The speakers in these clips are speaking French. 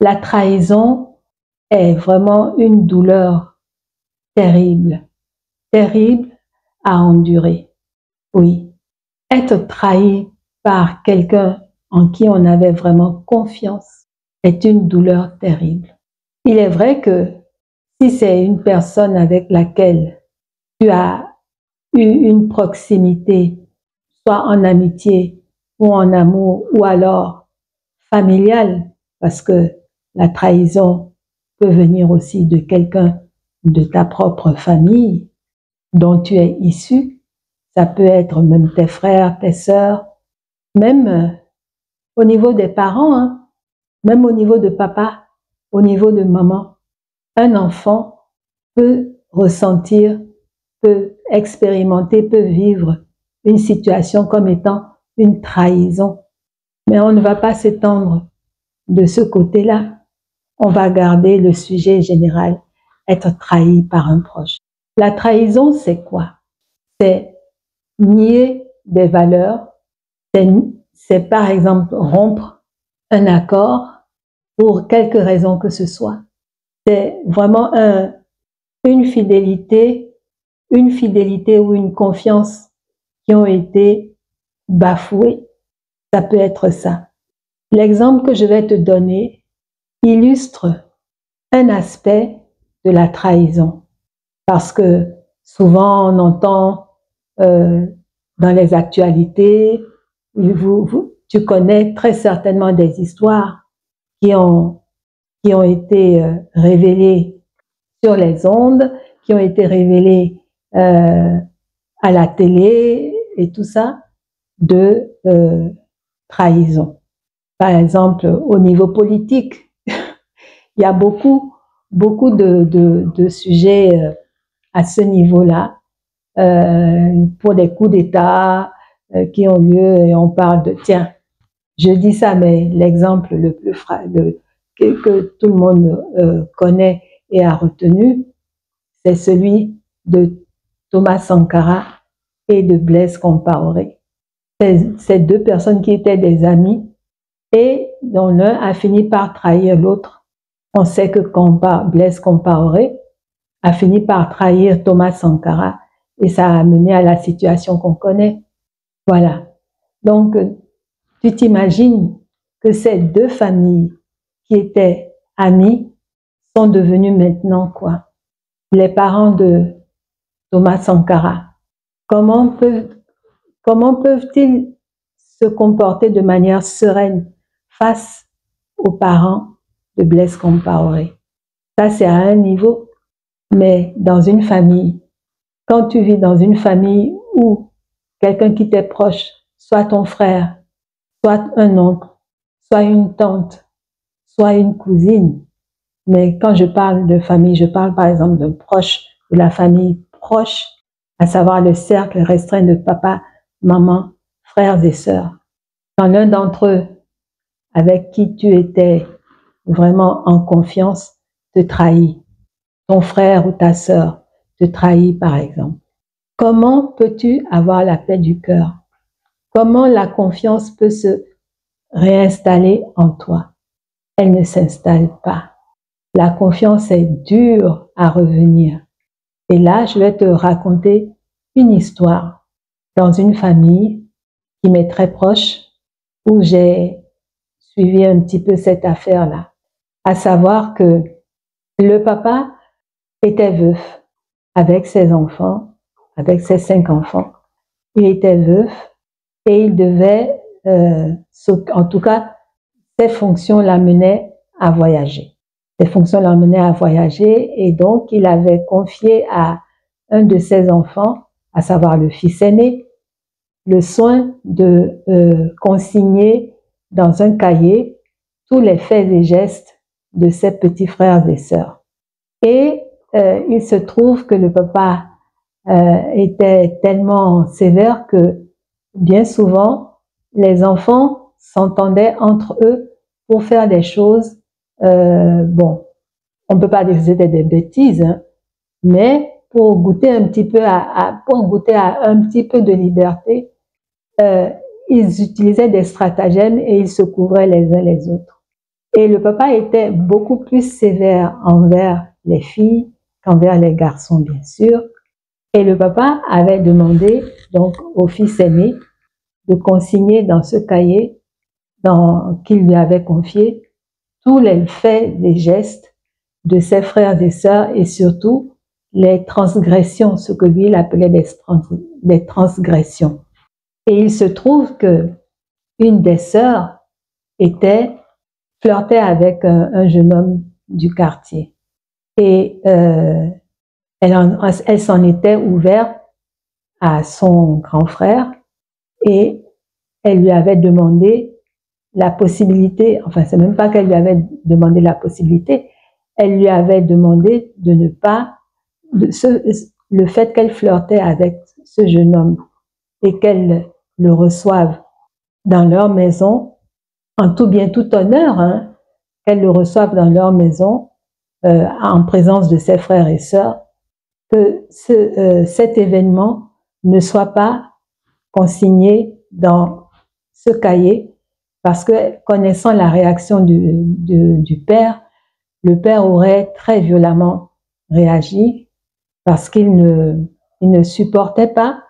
La trahison est vraiment une douleur terrible, terrible à endurer. Oui, être trahi par quelqu'un en qui on avait vraiment confiance est une douleur terrible. Il est vrai que si c'est une personne avec laquelle tu as eu une proximité, soit en amitié ou en amour, ou alors familiale, parce que la trahison peut venir aussi de quelqu'un de ta propre famille dont tu es issu. Ça peut être même tes frères, tes sœurs, même au niveau des parents, hein, même au niveau de papa, au niveau de maman. Un enfant peut ressentir, peut expérimenter, peut vivre une situation comme étant une trahison. Mais on ne va pas s'étendre de ce côté-là. On va garder le sujet général, être trahi par un proche. La trahison, c'est quoi? C'est nier des valeurs, c'est par exemple rompre un accord pour quelque raison que ce soit. C'est vraiment une fidélité ou une confiance qui ont été bafouées. Ça peut être ça. L'exemple que je vais te donner illustre un aspect de la trahison. Parce que souvent on entend dans les actualités, tu connais très certainement des histoires qui ont été révélées sur les ondes, qui ont été révélées à la télé et tout ça, de trahison. Par exemple, au niveau politique, il y a beaucoup de sujets à ce niveau-là, pour des coups d'État qui ont lieu, et on parle de, tiens, je dis ça, mais l'exemple le plus que tout le monde connaît et a retenu, c'est celui de Thomas Sankara et de Blaise Compaoré. Ces deux personnes qui étaient des amis et dont l'un a fini par trahir l'autre. On sait que Blaise Compaoré a fini par trahir Thomas Sankara et ça a mené à la situation qu'on connaît. Voilà. Donc, tu t'imagines que ces deux familles qui étaient amies sont devenues maintenant quoi? Les parents de Thomas Sankara. Comment peuvent-ils se comporter de manière sereine face aux parents de Blaise Compaoré? Ça, c'est à un niveau. Mais dans une famille, quand tu vis dans une famille où quelqu'un qui t'est proche, soit ton frère, soit un oncle, soit une tante, soit une cousine, mais quand je parle de famille, je parle par exemple d'un proche, de la famille proche, à savoir le cercle restreint de papa, maman, frères et sœurs. Quand l'un d'entre eux, avec qui tu étais vraiment en confiance, te trahit, ton frère ou ta sœur te trahit par exemple, comment peux-tu avoir la paix du cœur? Comment la confiance peut se réinstaller en toi? Elle ne s'installe pas. La confiance est dure à revenir. Et là, je vais te raconter une histoire dans une famille qui m'est très proche, où j'ai suivi un petit peu cette affaire-là. À savoir que le papa était veuf avec ses enfants, avec ses 5 enfants. Il était veuf et il devait, en tout cas, ses fonctions l'amenaient à voyager. Ses fonctions l'amenaient à voyager et donc il avait confié à un de ses enfants, à savoir le fils aîné, le soin de consigner dans un cahier tous les faits et gestes de ses petits frères et sœurs. Et il se trouve que le papa était tellement sévère que bien souvent, les enfants s'entendaient entre eux pour faire des choses, bon, on ne peut pas dire que c'était des bêtises, hein, mais pour goûter un petit peu à un petit peu de liberté, ils utilisaient des stratagèmes et ils se couvraient les uns les autres. Et le papa était beaucoup plus sévère envers les filles qu'envers les garçons, bien sûr. Et le papa avait demandé donc au fils aîné de consigner dans ce cahier qu'il lui avait confié tous les faits, les gestes de ses frères et sœurs et surtout les transgressions, ce que lui il appelait des transgressions. Et il se trouve que une des sœurs flirtait avec un jeune homme du quartier. Et elle s'en était ouverte à son grand frère et elle lui avait demandé la possibilité, enfin c'est même pas qu'elle lui avait demandé la possibilité, elle lui avait demandé de ne pas, le fait qu'elle flirtait avec ce jeune homme et qu'elle le reçoive dans leur maison, en tout bien tout honneur, hein, qu'elle le reçoive dans leur maison, en présence de ses frères et sœurs, que cet événement ne soit pas consigné dans ce cahier, parce que connaissant la réaction du père, le père aurait très violemment réagi, parce qu'il ne supportait pas,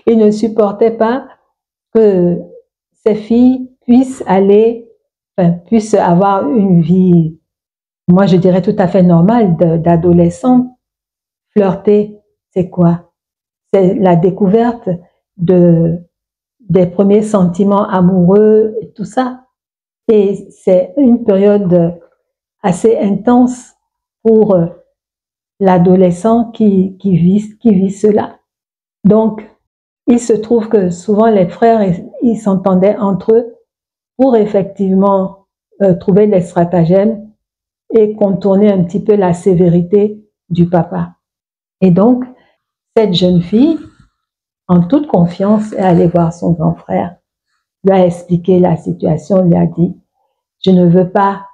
il ne supportait pas que ses filles puissent avoir une vie, moi je dirais tout à fait normale, d'adolescent. Flirter, c'est quoi? C'est la découverte des premiers sentiments amoureux et tout ça. Et c'est une période assez intense pour l'adolescent qui vit cela. Donc, il se trouve que souvent les frères, ils s'entendaient entre eux pour effectivement trouver des stratagèmes et contourner un petit peu la sévérité du papa. Et donc, cette jeune fille, en toute confiance, est allée voir son grand frère, lui a expliqué la situation, lui a dit, je ne veux pas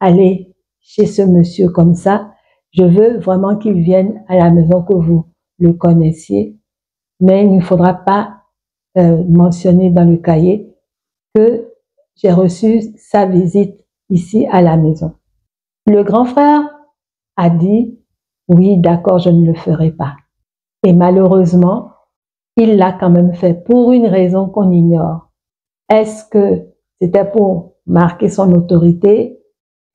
aller chez ce monsieur comme ça, je veux vraiment qu'il vienne à la maison, que vous le connaissiez, mais il ne faudra pas mentionner dans le cahier que j'ai reçu sa visite ici à la maison. Le grand frère a dit, oui, d'accord, je ne le ferai pas. Et malheureusement, il l'a quand même fait pour une raison qu'on ignore. Est-ce que c'était pour marquer son autorité?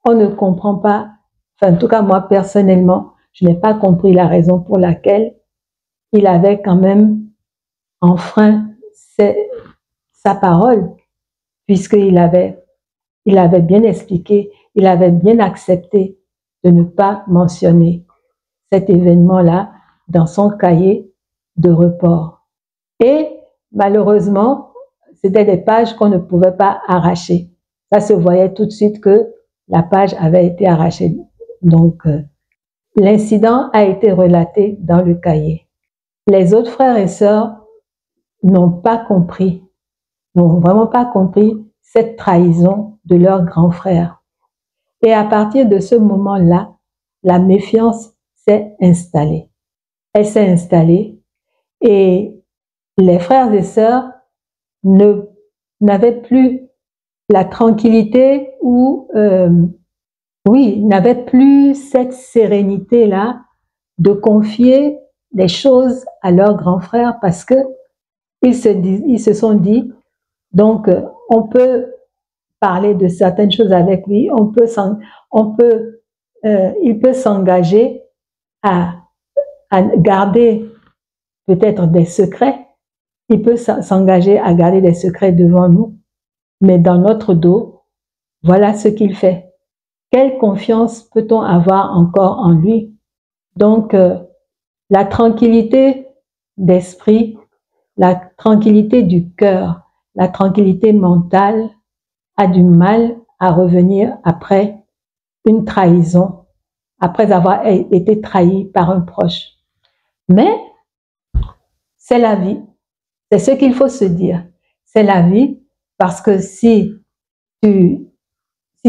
On ne comprend pas. Enfin, en tout cas, moi, personnellement, je n'ai pas compris la raison pour laquelle il avait quand même enfreint sa parole, puisqu'il avait bien expliqué, il avait bien accepté de ne pas mentionner cet événement-là dans son cahier de report. Et malheureusement, c'était des pages qu'on ne pouvait pas arracher. Ça se voyait tout de suite que la page avait été arrachée. Donc, l'incident a été relaté dans le cahier. Les autres frères et sœurs n'ont pas compris, n'ont vraiment pas compris cette trahison de leur grand frère. Et à partir de ce moment-là, la méfiance s'est installée. Elle s'est installée et les frères et sœurs n'avaient plus la tranquillité ou, oui, n'avaient plus cette sérénité-là de confier les choses à leur grand frère parce que ils se sont dit, donc, on peut parler de certaines choses avec lui, il peut s'engager à garder peut-être des secrets, il peut s'engager à garder des secrets devant nous, mais dans notre dos, voilà ce qu'il fait. Quelle confiance peut-on avoir encore en lui? Donc, la tranquillité d'esprit, la tranquillité du cœur, la tranquillité mentale a du mal à revenir après une trahison, après avoir été trahi par un proche. Mais c'est la vie, c'est ce qu'il faut se dire. C'est la vie parce que si tu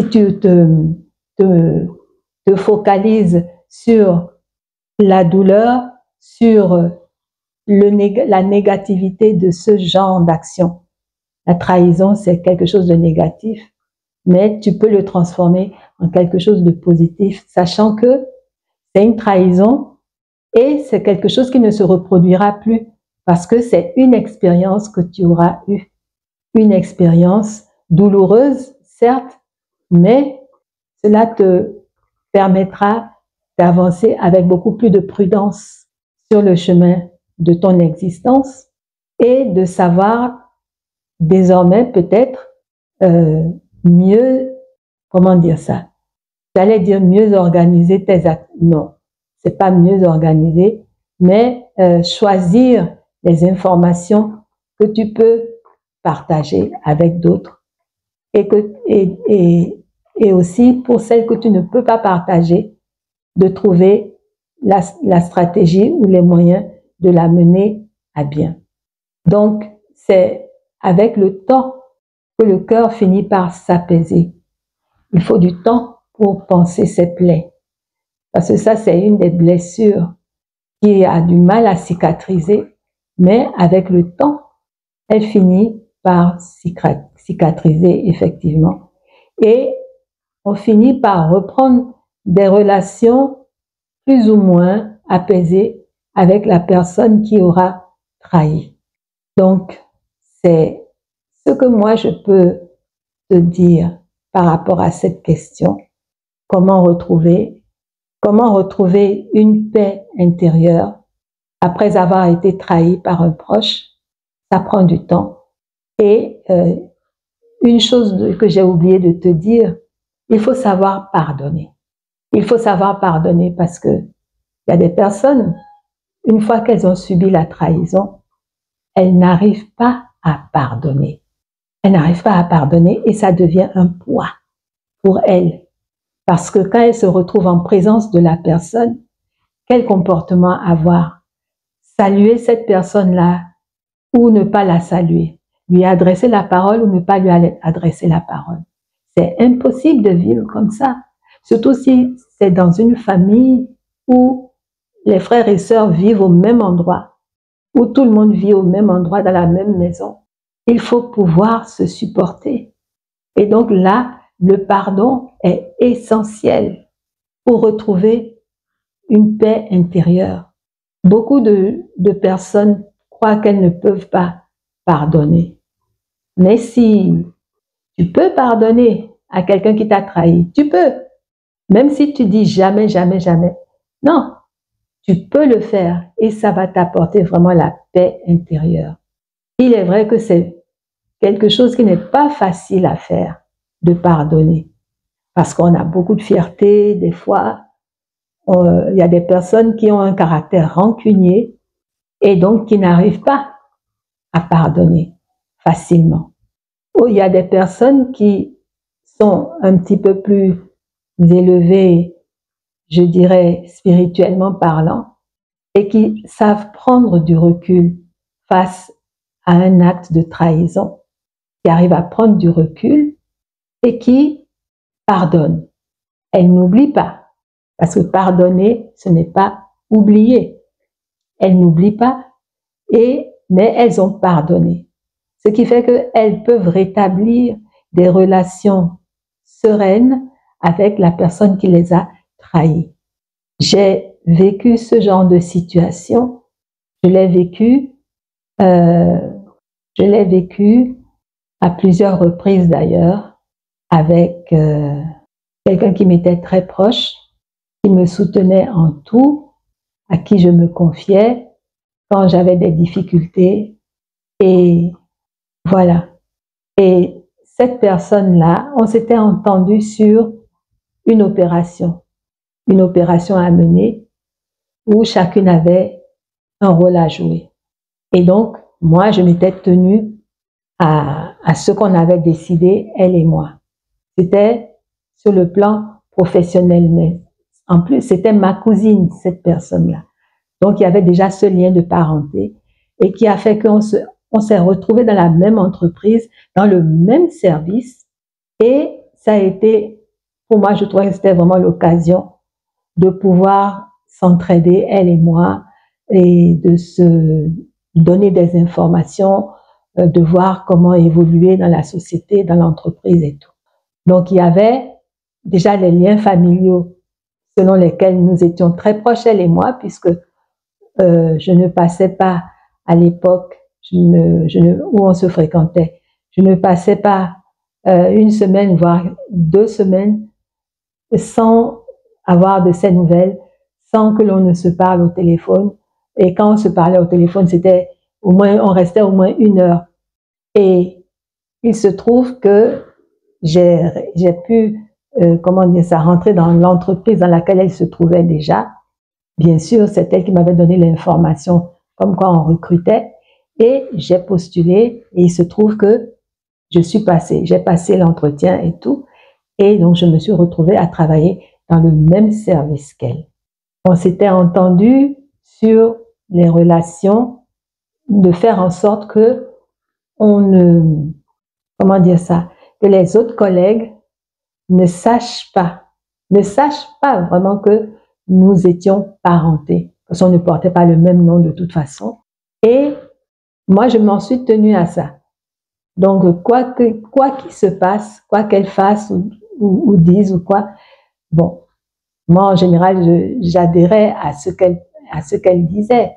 te focalises sur la douleur, sur la négativité de ce genre d'action, la trahison, c'est quelque chose de négatif. mais tu peux le transformer en quelque chose de positif, sachant que c'est une trahison et c'est quelque chose qui ne se reproduira plus parce que c'est une expérience que tu auras eue. Une expérience douloureuse, certes, mais cela te permettra d'avancer avec beaucoup plus de prudence sur le chemin de ton existence et de savoir désormais peut-être mieux, comment dire ça? J'allais dire mieux organiser tes actes. Non, c'est pas mieux organiser, mais choisir les informations que tu peux partager avec d'autres et aussi pour celles que tu ne peux pas partager, de trouver la stratégie ou les moyens de la mener à bien. Donc, c'est avec le temps que le cœur finit par s'apaiser. Il faut du temps pour penser ses plaies. Parce que ça, c'est une des blessures qui a du mal à cicatriser, mais avec le temps, elle finit par cicatriser effectivement. Et on finit par reprendre des relations plus ou moins apaisées avec la personne qui aura trahi. Donc, c'est ce que moi je peux te dire par rapport à cette question. Comment retrouver une paix intérieure après avoir été trahi par un proche? Ça prend du temps. Et une chose que j'ai oublié de te dire, il faut savoir pardonner. Il faut savoir pardonner parce que il y a des personnes, une fois qu'elles ont subi la trahison, elles n'arrivent pas à pardonner. Elles n'arrivent pas à pardonner et ça devient un poids pour elles. Parce que quand elles se retrouvent en présence de la personne, quel comportement avoir? Saluer cette personne-là ou ne pas la saluer? Lui adresser la parole ou ne pas lui adresser la parole? C'est impossible de vivre comme ça. Surtout si c'est dans une famille où les frères et sœurs vivent au même endroit, où tout le monde vit au même endroit, dans la même maison. Il faut pouvoir se supporter. Et donc là, le pardon est essentiel pour retrouver une paix intérieure. Beaucoup de personnes croient qu'elles ne peuvent pas pardonner. Mais si tu peux pardonner à quelqu'un qui t'a trahi, tu peux. Même si tu dis jamais, jamais, jamais. Non, tu peux le faire et ça va t'apporter vraiment la paix intérieure. Il est vrai que c'est quelque chose qui n'est pas facile à faire, de pardonner. Parce qu'on a beaucoup de fierté, des fois, il y a des personnes qui ont un caractère rancunier et donc qui n'arrivent pas à pardonner facilement. Ou il y a des personnes qui sont un petit peu plus élevées, je dirais spirituellement parlant, et qui savent prendre du recul face à un acte de trahison, qui arrivent à prendre du recul et qui pardonnent. Elles n'oublient pas, parce que pardonner, ce n'est pas oublier. Elles n'oublient pas, mais elles ont pardonné. Ce qui fait qu'elles peuvent rétablir des relations sereines avec la personne qui les a trahies. J'ai vécu ce genre de situation. Je l'ai vécu à plusieurs reprises d'ailleurs, avec quelqu'un qui m'était très proche, qui me soutenait en tout, à qui je me confiais quand j'avais des difficultés. Et voilà. Et cette personne-là, on s'était entendu sur une opération à mener où chacune avait un rôle à jouer. Et donc, moi, je m'étais tenue à ce qu'on avait décidé, elle et moi. C'était sur le plan professionnel, mais en plus, c'était ma cousine, cette personne-là. Donc, il y avait déjà ce lien de parenté et qui a fait qu'on s'est retrouvés dans la même entreprise, dans le même service. Et ça a été, pour moi, je trouvais que c'était vraiment l'occasion de pouvoir s'entraider, elle et moi, et de se donner des informations, de voir comment évoluer dans la société, dans l'entreprise et tout. Donc, il y avait déjà les liens familiaux selon lesquels nous étions très proches, elle et moi, puisque je ne passais pas à l'époque où on se fréquentait, je ne passais pas une semaine, voire 2 semaines, sans avoir de ses nouvelles, sans que l'on ne se parle au téléphone. Et quand on se parlait au téléphone, c'était au moins, on restait au moins 1 heure. Et il se trouve que j'ai pu, comment dire ça, rentrer dans l'entreprise dans laquelle elle se trouvait déjà. Bien sûr, c'est elle qui m'avait donné l'information comme quoi on recrutait. Et j'ai postulé et il se trouve que j'ai passé l'entretien et tout. Et donc, je me suis retrouvée à travailler dans le même service qu'elle. On s'était entendu sur les relations, de faire en sorte que on ne, comment dire ça, que les autres collègues ne sachent pas vraiment que nous étions parentés, parce qu'on ne portait pas le même nom de toute façon. Et moi, je m'en suis tenue à ça. Donc, quoi qu'il se passe, quoi qu'elle fasse ou dise ou quoi, bon, moi, en général, j'adhérais à ce qu'elle disait.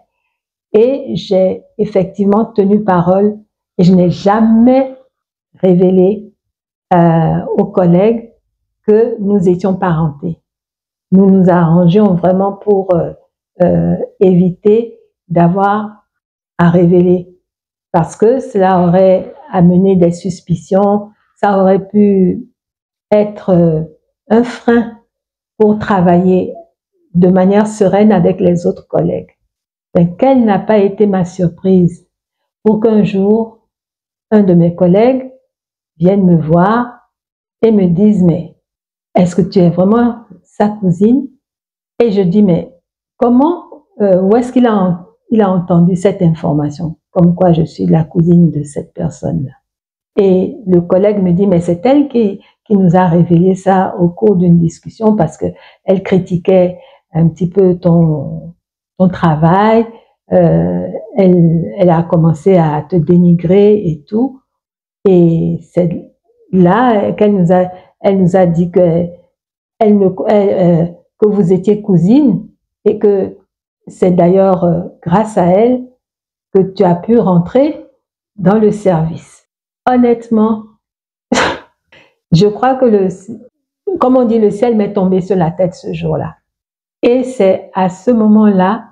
Et j'ai effectivement tenu parole et je n'ai jamais révélé aux collègues que nous étions parentés. Nous nous arrangions vraiment pour éviter d'avoir à révéler, parce que cela aurait amené des suspicions, ça aurait pu être un frein pour travailler de manière sereine avec les autres collègues. Mais quelle n'a pas été ma surprise pour qu'un jour, un de mes collègues vienne me voir et me dise, mais est-ce que tu es vraiment sa cousine? Et je dis, mais comment, où est-ce qu'il a entendu cette information, comme quoi je suis la cousine de cette personne-là? Et le collègue me dit, mais c'est elle qui nous a révélé ça au cours d'une discussion parce qu'elle critiquait un petit peu ton travail, elle a commencé à te dénigrer et tout. Et c'est là elle nous a dit que vous étiez cousine et que c'est d'ailleurs grâce à elle que tu as pu rentrer dans le service. Honnêtement, je crois que comme on dit, le ciel m'est tombé sur la tête ce jour-là. Et c'est à ce moment-là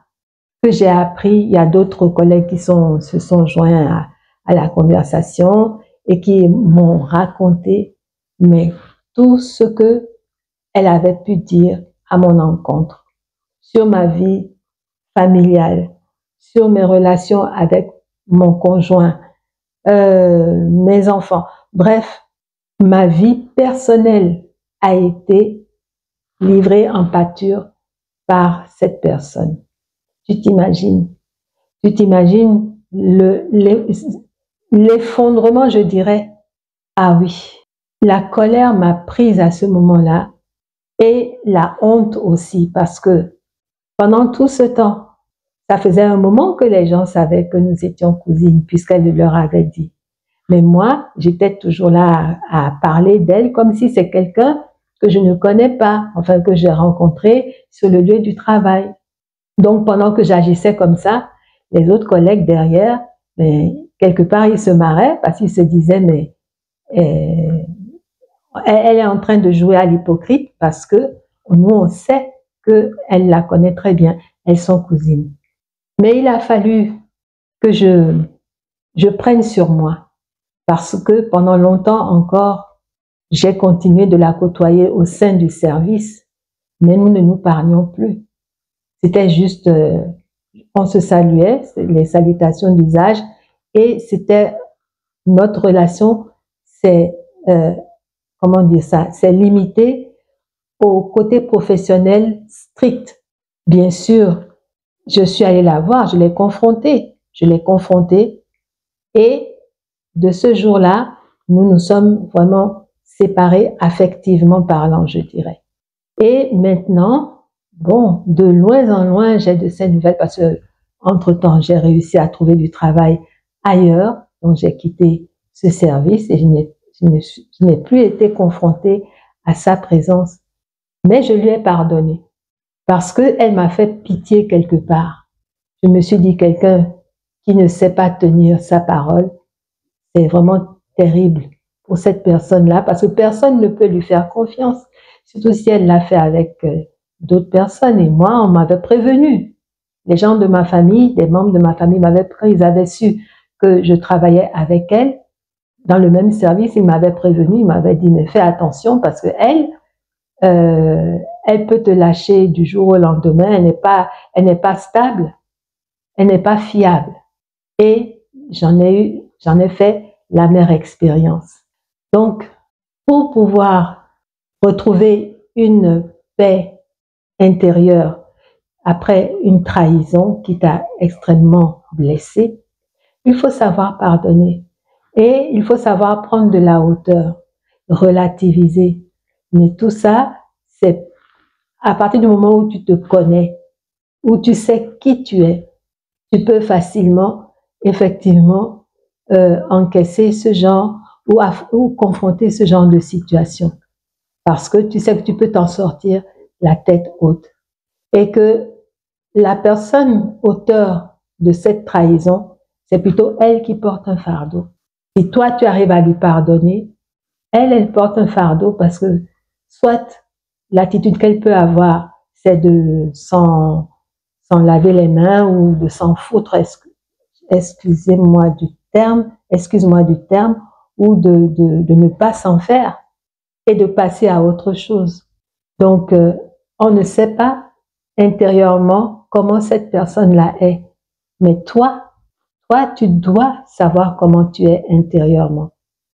que j'ai appris, il y a d'autres collègues qui se sont joints à la conversation et qui m'ont raconté, mais tout ce que elle avait pu dire à mon encontre, sur ma vie familiale, sur mes relations avec mon conjoint, mes enfants. Bref, ma vie personnelle a été livrée en pâture par cette personne. Tu t'imagines l'effondrement, je dirais. Ah oui, la colère m'a prise à ce moment-là et la honte aussi, parce que pendant tout ce temps, ça faisait un moment que les gens savaient que nous étions cousines, puisqu'elle leur avait dit. Mais moi, j'étais toujours là à parler d'elle comme si c'est quelqu'un que je ne connais pas, enfin que j'ai rencontré sur le lieu du travail. Donc, pendant que j'agissais comme ça, les autres collègues derrière, mais, quelque part, ils se marraient parce qu'ils se disaient, mais elle est en train de jouer à l'hypocrite parce que nous, on sait qu'elle la connaît très bien. Elles sont cousines. Mais il a fallu que je prenne sur moi parce que pendant longtemps encore, j'ai continué de la côtoyer au sein du service, mais nous ne nous parlions plus. C'était juste, on se saluait, les salutations d'usage, et c'était notre relation, c'est, comment dire ça, c'est limité au côté professionnel strict. Bien sûr, je suis allée la voir, je l'ai confrontée, et de ce jour-là, nous nous sommes vraiment séparés affectivement parlant, je dirais. Et maintenant, bon, de loin en loin, j'ai de ces nouvelles parce que, entre-temps, j'ai réussi à trouver du travail ailleurs. Donc, j'ai quitté ce service et je je n'ai plus été confrontée à sa présence. Mais je lui ai pardonné parce qu'elle m'a fait pitié quelque part. Je me suis dit, quelqu'un qui ne sait pas tenir sa parole, c'est vraiment terrible pour cette personne-là parce que personne ne peut lui faire confiance, surtout si elle l'a fait avec d'autres personnes. Et moi, on m'avait prévenu. Les gens de ma famille, des membres de ma famille m'avaient prévenu, ils avaient su que je travaillais avec elle dans le même service, ils m'avaient prévenu, ils m'avaient dit, mais fais attention parce que elle peut te lâcher du jour au lendemain, elle n'est pas stable, elle n'est pas fiable. Et j'en ai fait l'amère expérience. Donc, pour pouvoir retrouver une paix intérieure après une trahison qui t'a extrêmement blessé, il faut savoir pardonner. Et il faut savoir prendre de la hauteur, relativiser. Mais tout ça, c'est à partir du moment où tu te connais, où tu sais qui tu es, tu peux facilement, effectivement, encaisser ce genre ou confronter ce genre de situation. Parce que tu sais que tu peux t'en sortir la tête haute. Et que la personne auteur de cette trahison, c'est plutôt elle qui porte un fardeau. Si toi, tu arrives à lui pardonner, elle porte un fardeau parce que soit l'attitude qu'elle peut avoir, c'est de s'en laver les mains ou de s'en foutre, excuse-moi du terme, ou de ne pas s'en faire et de passer à autre chose. Donc, on ne sait pas intérieurement comment cette personne-là est. Mais toi, tu dois savoir comment tu es intérieurement.